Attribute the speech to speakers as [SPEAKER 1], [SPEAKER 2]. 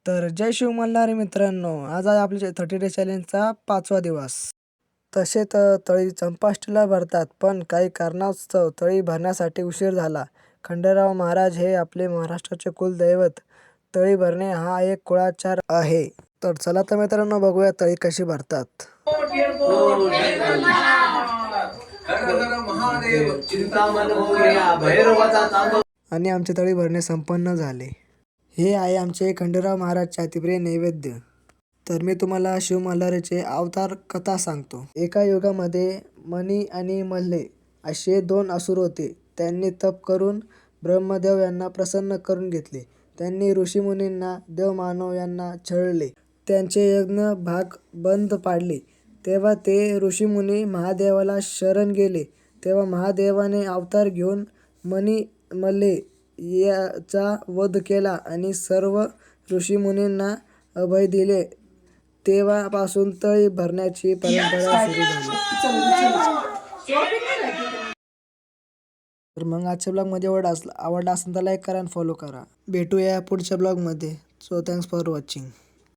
[SPEAKER 1] तर जय शिव मल्हारी मित्रांनो, आज आहे आपल्या 30 डे चॅलेंजचा 5वा दिवस. तसे तर तळी चंपाष्टीला भरतात, पण काही कारणास्तव तळी भरण्यासाठी उशीर झाला. खंडेराव महाराज हे आपले महाराष्ट्राचे कुलदैवत. तळी भरणे हा एक कुळाचार आहे. तर चला तर मित्रांनो, बघूया तळी कशी भरतात. आणि आमचे तळी भरणे संपन्न झाले. हे आहे आमचे खंडेराव महाराजचे अतिप्रिय नैवेद्य. तर मी तुम्हाला शिव मल्हारीचे अवतार कथा सांगतो. एका युगामध्ये मणी आणि मल्ले असे 2 असुर होते. त्यांनी तप करून ब्रह्मदेव यांना प्रसन्न करून घेतले. त्यांनी ऋषीमुनींना, देवमानव यांना छळले. त्यांचे यज्ञ भाग बंद पाडले. तेव्हा ते ऋषीमुनी महादेवाला शरण गेले. तेव्हा महादेवाने अवतार घेऊन मणी मल्ले याचा वध केला आणि सर्व ऋषीमुनींना अभय दिले. तेव्हापासून तळी भरण्याची परंपरा सुरू झाली. तर मग आजच्या ब्लॉगमध्ये आवडला असेल तर लाईक करा आणि फॉलो करा. भेटूया पुढच्या ब्लॉगमध्ये. So thanks for watching.